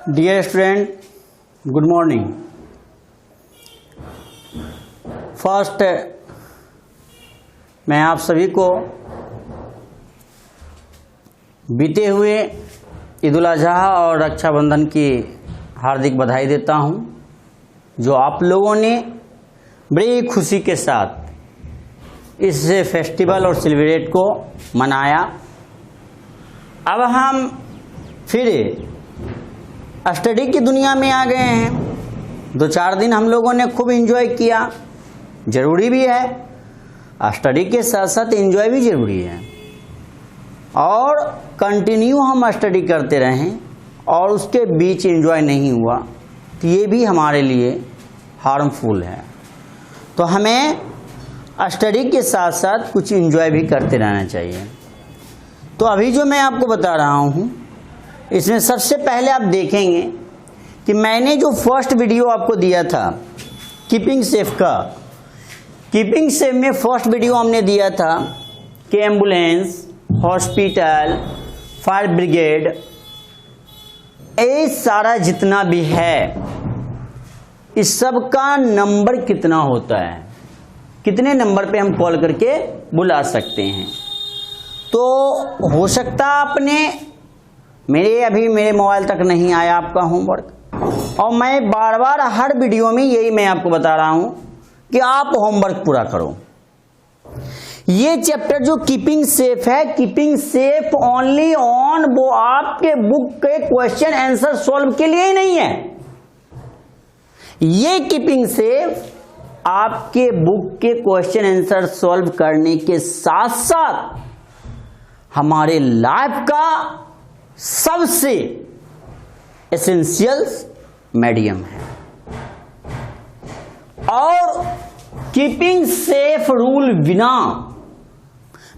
Dear student, good morning. First, मैं आप सभी को बीते हुए ईद उल अजहा और रक्षाबंधन की हार्दिक बधाई देता हूं, जो आप लोगों ने बड़ी खुशी के साथ इस फेस्टिवल और सेलिब्रेट को मनाया। अब हम फिर स्टडी की दुनिया में आ गए हैं। 2-4 दिन हम लोगों ने खूब एंजॉय किया, जरूरी भी है। स्टडी के साथ साथ एंजॉय भी जरूरी है, और कंटिन्यू हम स्टडी करते रहें और उसके बीच एंजॉय नहीं हुआ तो ये भी हमारे लिए हार्मफुल है। तो हमें स्टडी के साथ साथ कुछ एंजॉय भी करते रहना चाहिए। तो अभी जो मैं आपको बता रहा हूँ, इसमें सबसे पहले आप देखेंगे कि मैंने जो फर्स्ट वीडियो आपको दिया था कीपिंग सेफ का, कीपिंग सेफ में फर्स्ट वीडियो हमने दिया था कि एम्बुलेंस, हॉस्पिटल, फायर ब्रिगेड, ये सारा जितना भी है, इस सब का नंबर कितना होता है, कितने नंबर पे हम कॉल करके बुला सकते हैं। तो हो सकता आपने मेरे मोबाइल तक नहीं आया आपका होमवर्क, और मैं बार बार हर वीडियो में यही मैं आपको बता रहा हूं कि आप होमवर्क पूरा करो। ये चैप्टर जो कीपिंग सेफ है, कीपिंग सेफ ओनली ऑन, वो आपके बुक के क्वेश्चन आंसर सॉल्व के लिए ही नहीं है। ये कीपिंग सेफ आपके बुक के क्वेश्चन आंसर सॉल्व करने के साथ साथ हमारे लाइफ का सबसे एसेंशियल मीडियम है। और कीपिंग सेफ रूल बिना,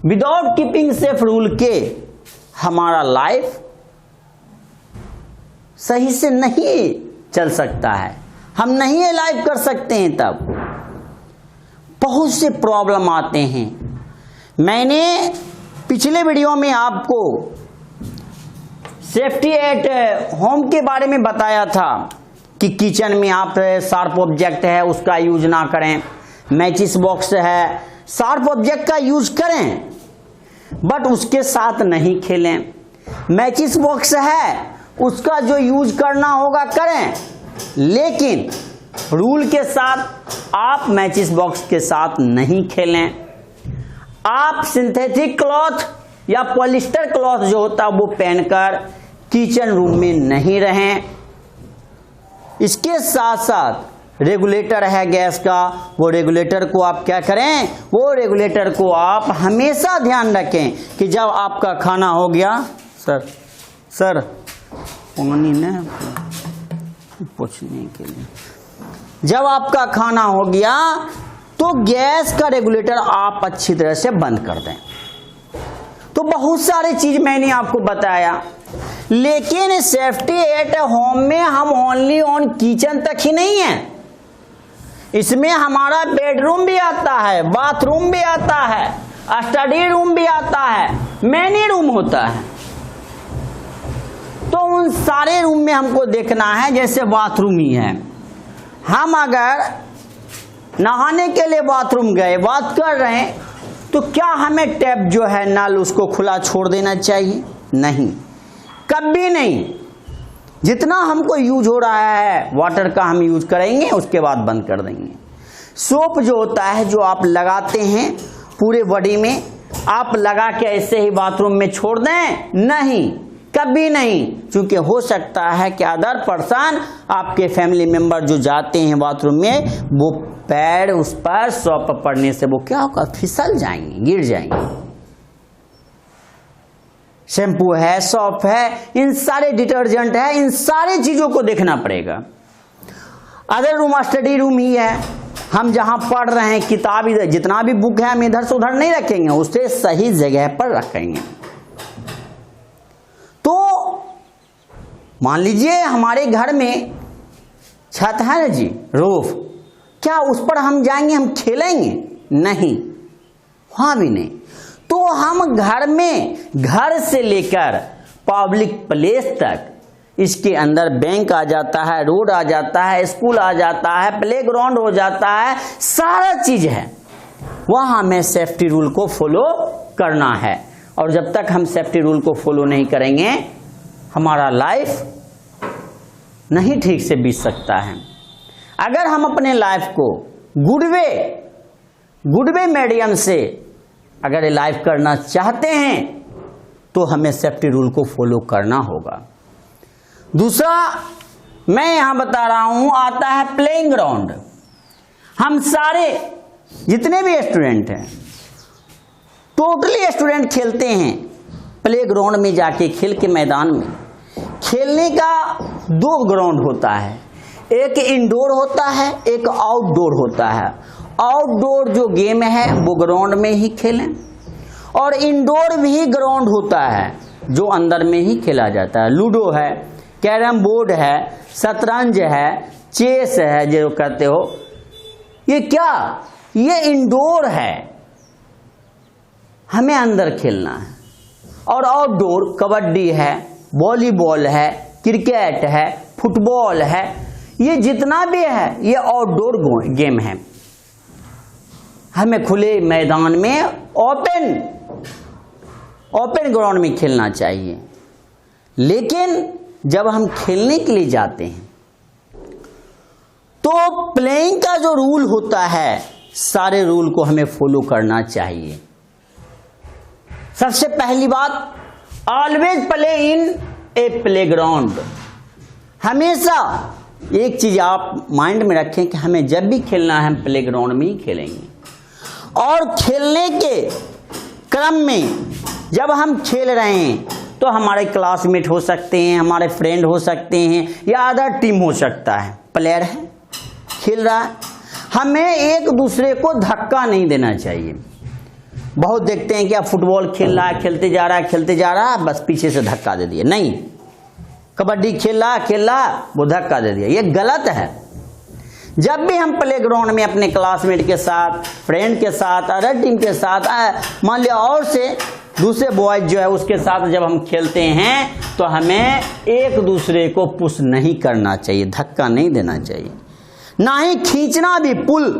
विदाउट कीपिंग सेफ रूल के हमारा लाइफ सही से नहीं चल सकता है, हम नहीं लाइफ कर सकते हैं। तब बहुत से प्रॉब्लम आते हैं। मैंने पिछले वीडियो में आपको सेफ्टी एट होम के बारे में बताया था कि किचन में आप शार्प ऑब्जेक्ट है उसका यूज ना करें, मैचिस बॉक्स है शार्प ऑब्जेक्ट का यूज करें बट उसके साथ नहीं खेलें, मैचिस बॉक्स है उसका जो यूज करना होगा करें, लेकिन रूल के साथ आप मैचिस बॉक्स के साथ नहीं खेलें। आप सिंथेटिक क्लॉथ या पॉलिस्टर क्लॉथ जो होता है वो पहनकर किचन रूम में नहीं रहें। इसके साथ साथ रेगुलेटर है गैस का, वो रेगुलेटर को आप क्या करें, वो रेगुलेटर को आप हमेशा ध्यान रखें कि जब आपका खाना हो गया, सर पानी न पूछने के लिए, जब आपका खाना हो गया तो गैस का रेगुलेटर आप अच्छी तरह से बंद कर दें। तो बहुत सारी चीज मैंने आपको बताया, लेकिन सेफ्टी एट होम में हम ओनली ऑन किचन तक ही नहीं है, इसमें हमारा बेडरूम भी आता है, बाथरूम भी आता है, स्टडी रूम भी आता है, मैनी रूम होता है। तो उन सारे रूम में हमको देखना है। जैसे बाथरूम ही है, हम अगर नहाने के लिए बाथरूम गए, बात कर रहे हैं, तो क्या हमें टैप जो है नल उसको खुला छोड़ देना चाहिए? नहीं, कभी नहीं। जितना हमको यूज हो रहा है वाटर का हम यूज करेंगे, उसके बाद बंद कर देंगे। सोप जो होता है जो आप लगाते हैं पूरे बॉडी में, आप लगा के ऐसे ही बाथरूम में छोड़ दें? नहीं, कभी नहीं। क्योंकि हो सकता है कि अदर पर्सन, आपके फैमिली मेंबर जो जाते हैं बाथरूम में, वो पैर उस पर सोप पड़ने से वो क्या होगा, फिसल जाएंगे, गिर जाएंगे। शैम्पू है, सोप है, इन सारे डिटर्जेंट है, इन सारी चीजों को देखना पड़ेगा। अदर रूम स्टडी रूम ही है, हम जहां पढ़ रहे हैं किताब, इधर जितना भी बुक है हम इधर से उधर नहीं रखेंगे, उसे सही जगह पर रखेंगे। तो मान लीजिए हमारे घर में छत है ना जी, रूफ, क्या उस पर हम जाएंगे, हम खेलेंगे? नहीं, वहां भी नहीं। तो हम घर में, घर से लेकर पब्लिक प्लेस तक इसके अंदर बैंक आ जाता है, रोड आ जाता है, स्कूल आ जाता है, प्लेग्राउंड हो जाता है, सारा चीज है। वहां हमें सेफ्टी रूल को फॉलो करना है। और जब तक हम सेफ्टी रूल को फॉलो नहीं करेंगे, हमारा लाइफ नहीं ठीक से बीत सकता है। अगर हम अपने लाइफ को गुडवे मीडियम से अगर लाइफ करना चाहते हैं तो हमें सेफ्टी रूल को फॉलो करना होगा। दूसरा मैं यहां बता रहा हूं, आता है प्लेइंग ग्राउंड। हम सारे जितने भी स्टूडेंट हैं, टोटली स्टूडेंट खेलते हैं प्ले ग्राउंड में जाके, खेल के मैदान में। खेलने का 2 ग्राउंड होता है, एक इंडोर होता है, एक आउटडोर होता है। आउटडोर जो गेम है वो ग्राउंड में ही खेलें, और इंडोर भी ग्राउंड होता है जो अंदर में ही खेला जाता है। लूडो है, कैरम बोर्ड है, शतरंज है, चेस है जो कहते हो, ये क्या, ये इंडोर है, हमें अंदर खेलना है। और आउटडोर कबड्डी है, वॉलीबॉल है, क्रिकेट है, फुटबॉल है, ये जितना भी है ये आउटडोर गेम है। हमें खुले मैदान में ओपन ग्राउंड में खेलना चाहिए। लेकिन जब हम खेलने के लिए जाते हैं तो प्लेइंग का जो रूल होता है, सारे रूल को हमें फॉलो करना चाहिए। सबसे पहली बात, always play in A playground. हमेशा एक चीज आप माइंड में रखें कि हमें जब भी खेलना है हम प्लेग्राउंड में ही खेलेंगे। और खेलने के क्रम में जब हम खेल रहे हैं तो हमारे क्लासमेट हो सकते हैं, हमारे फ्रेंड हो सकते हैं, या अदर टीम हो सकता है, प्लेयर है, खेल रहा है। हमें एक दूसरे को धक्का नहीं देना चाहिए। बहुत देखते हैं कि आप फुटबॉल खेल रहा है, खेलते जा रहा है, बस पीछे से धक्का दे दिया। नहीं, कबड्डी खेल रहा वो धक्का दे दिया, ये गलत है। जब भी हम प्लेग्राउंड में अपने क्लासमेट के साथ, फ्रेंड के साथ, अदर टीम के साथ, मान लिया और से दूसरे बॉयज जो है उसके साथ जब हम खेलते हैं तो हमें एक दूसरे को पुश नहीं करना चाहिए, धक्का नहीं देना चाहिए, ना ही खींचना भी, पुल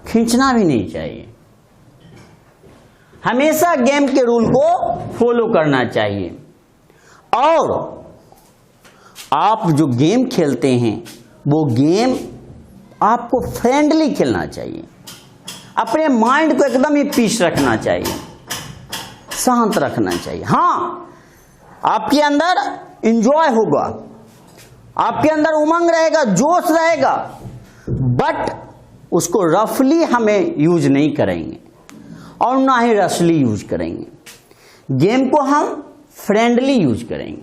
खींचना भी नहीं चाहिए। हमेशा गेम के रूल को फॉलो करना चाहिए। और आप जो गेम खेलते हैं वो गेम आपको फ्रेंडली खेलना चाहिए। अपने माइंड को एकदम ही पीस रखना चाहिए, शांत रखना चाहिए। हाँ, आपके अंदर एंजॉय होगा, आपके अंदर उमंग रहेगा, जोश रहेगा, बट उसको रफली हमें यूज नहीं करेंगे और ना ही रसली यूज करेंगे। गेम को हम फ्रेंडली यूज करेंगे,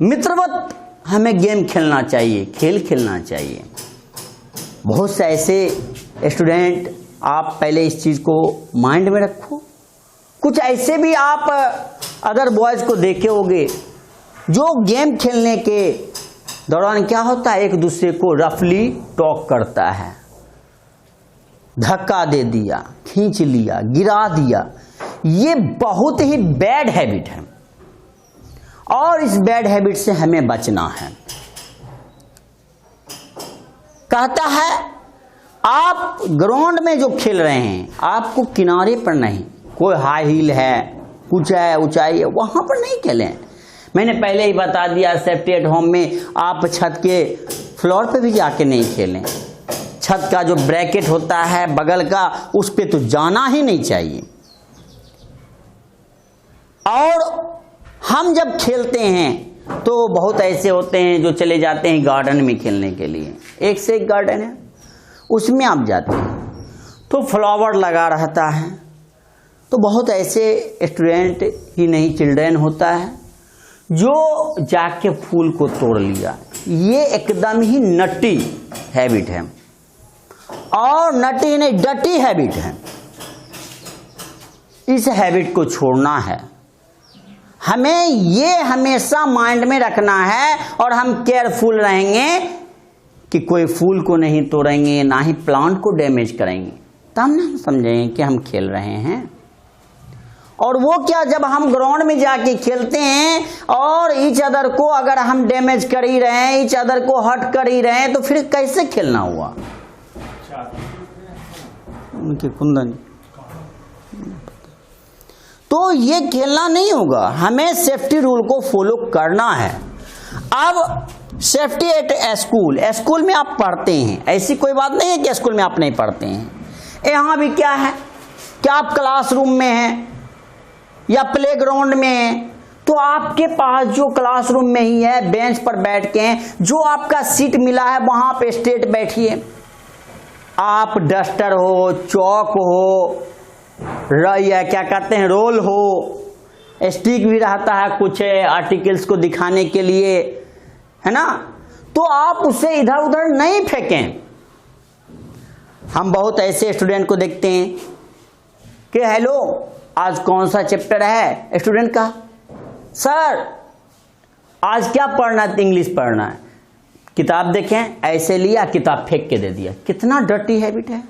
मित्रवत हमें गेम खेलना चाहिए, खेल खेलना चाहिए। बहुत से ऐसे स्टूडेंट, आप पहले इस चीज को माइंड में रखो। कुछ ऐसे भी आप अदर बॉयज को देखे होंगे जो गेम खेलने के दौरान क्या होता है, एक दूसरे को रफली टॉक करता है, धक्का दे दिया, खींच लिया, गिरा दिया। ये बहुत ही बैड हैबिट है और इस बैड हैबिट से हमें बचना है। कहता है आप ग्राउंड में जो खेल रहे हैं, आपको किनारे पर नहीं, कोई हाई हील है, कुछ है, ऊंचाई है, वहां पर नहीं खेलें। मैंने पहले ही बता दिया, सेफ्टी एट होम में आप छत के फ्लोर पे भी जाके नहीं खेलें। छत का जो ब्रैकेट होता है बगल का, उस पे तो जाना ही नहीं चाहिए। और हम जब खेलते हैं तो बहुत ऐसे होते हैं जो चले जाते हैं गार्डन में खेलने के लिए। एक से एक गार्डन है, उसमें आप जाते हैं तो फ्लावर लगा रहता है, तो बहुत ऐसे स्टूडेंट ही नहीं, चिल्ड्रन होता है जो जाके फूल को तोड़ लिया। ये एकदम ही नटी हैबिट है, और नटी नहीं, डटी हैबिट है। इस हैबिट को छोड़ना है, हमें ये हमेशा माइंड में रखना है। और हम केयरफुल रहेंगे कि कोई फूल को नहीं तोड़ेंगे, ना ही प्लांट को डैमेज करेंगे, तब ना हम समझेंगे कि हम खेल रहे हैं। और वो क्या, जब हम ग्राउंड में जाके खेलते हैं और ईच अदर को अगर हम डैमेज कर ही रहे हैं, ईच अदर को हर्ट कर ही रहे हैं, तो फिर कैसे खेलना हुआ? उनके कुंदन, तो ये खेलना नहीं होगा। हमें सेफ्टी रूल को फॉलो करना है। अब सेफ्टी एट स्कूल, स्कूल में आप पढ़ते हैं, ऐसी कोई बात नहीं है कि स्कूल में आप नहीं पढ़ते हैं। यहाँ भी क्या है, क्या आप क्लासरूम में हैं या प्लेग्राउंड में हैं, तो आपके पास जो क्लासरूम में ही है, बेंच पर बैठ के, जो आपका सीट मिला है वहां पे स्ट्रेट बैठिए। आप डस्टर हो, चौक हो, या क्या कहते हैं रोल हो, स्टिक भी रहता है कुछ आर्टिकल्स को दिखाने के लिए, है ना, तो आप उसे इधर उधर नहीं फेंकें। हम बहुत ऐसे स्टूडेंट को देखते हैं कि हेलो आज कौन सा चैप्टर है, स्टूडेंट का सर आज क्या पढ़ना है, इंग्लिश पढ़ना है, किताब देखें, ऐसे लिया किताब फेंक के दे दिया। कितना डर्टी हैबिट है,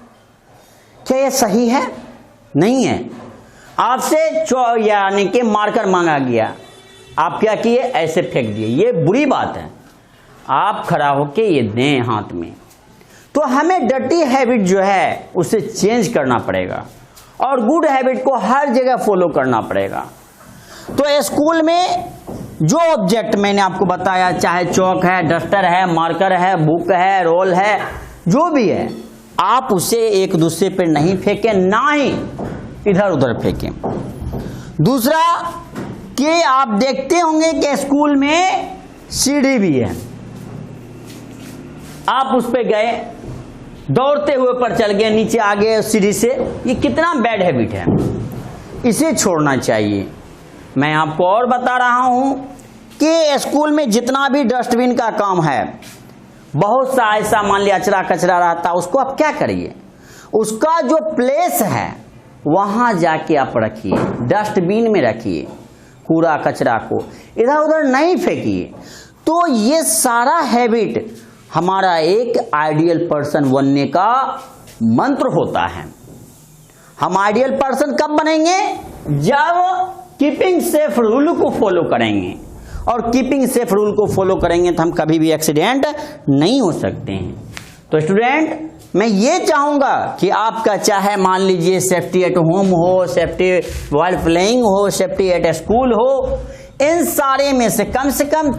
क्या ये सही है? नहीं है। आपसे यानी कि मार्कर मांगा गया, आप क्या किए, ऐसे फेंक दिए, ये बुरी बात है। आप खड़ा होके ये दें हाथ में। तो हमें डर्टी हैबिट जो है उसे चेंज करना पड़ेगा और गुड हैबिट को हर जगह फॉलो करना पड़ेगा। तो स्कूल में जो ऑब्जेक्ट मैंने आपको बताया, चाहे चौक है, डस्टर है, मार्कर है, बुक है, रोल है, जो भी है, आप उसे एक दूसरे पर नहीं फेंकें, ना ही इधर उधर फेंकें। दूसरा कि आप देखते होंगे कि स्कूल में सीढ़ी भी है, आप उस पे गए, दौड़ते हुए पर चल गए, नीचे आ गए सीढ़ी से, ये कितना बैड हैबिट है, इसे छोड़ना चाहिए। मैं आपको और बता रहा हूं कि स्कूल में जितना भी डस्टबिन का काम है, बहुत सा ऐसा मान लिया अचरा कचरा रहता है, उसको आप क्या करिए, उसका जो प्लेस है वहां जाके आप रखिए, डस्टबिन में रखिए, कूड़ा कचरा को इधर उधर नहीं फेंकिए। तो ये सारा हैबिट हमारा एक आइडियल पर्सन बनने का मंत्र होता है। हम आइडियल पर्सन कब बनेंगे, जब कीपिंग सेफ रूल को फॉलो करेंगे, और कीपिंग सेफ रूल को फॉलो करेंगे तो हम कभी भी एक्सीडेंट नहीं हो सकते हैं। तो स्टूडेंट, मैं ये चाहूंगा कि आपका चाहे मान लीजिए सेफ्टी एट होम हो, सेफ्टी वाइल प्लेइंग हो, सेफ्टी एट स्कूल हो, इन सारे में से कम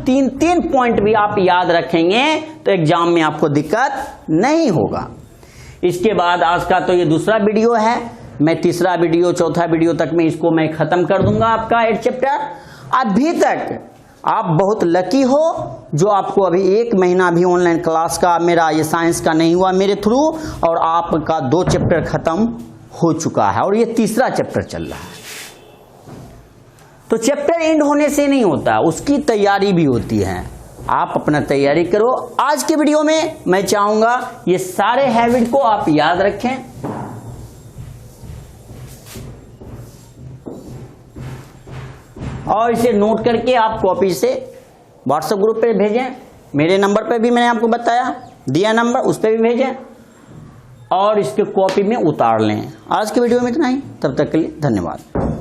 3 पॉइंट भी आप याद रखेंगे तो एग्जाम में आपको दिक्कत नहीं होगा। इसके बाद आज का तो ये दूसरा वीडियो है, मैं तीसरा वीडियो, चौथा वीडियो तक में इसको मैं खत्म कर दूंगा आपका 8 चैप्टर। अभी तक आप बहुत लकी हो जो आपको अभी 1 महीना भी ऑनलाइन क्लास का मेरा ये साइंस का नहीं हुआ मेरे थ्रू, और आपका 2 चैप्टर खत्म हो चुका है और ये तीसरा चैप्टर चल रहा है। तो चैप्टर एंड होने से नहीं होता, उसकी तैयारी भी होती है। आप अपना तैयारी करो। आज के वीडियो में मैं चाहूंगा ये सारे हैबिट को आप याद रखें, और इसे नोट करके आप कॉपी से व्हाट्सएप ग्रुप पे भेजें। मेरे नंबर पे भी मैंने आपको बताया दिया नंबर, उस पर भी भेजें और इसके कॉपी में उतार लें। आज के वीडियो में इतना ही, तब तक के लिए धन्यवाद।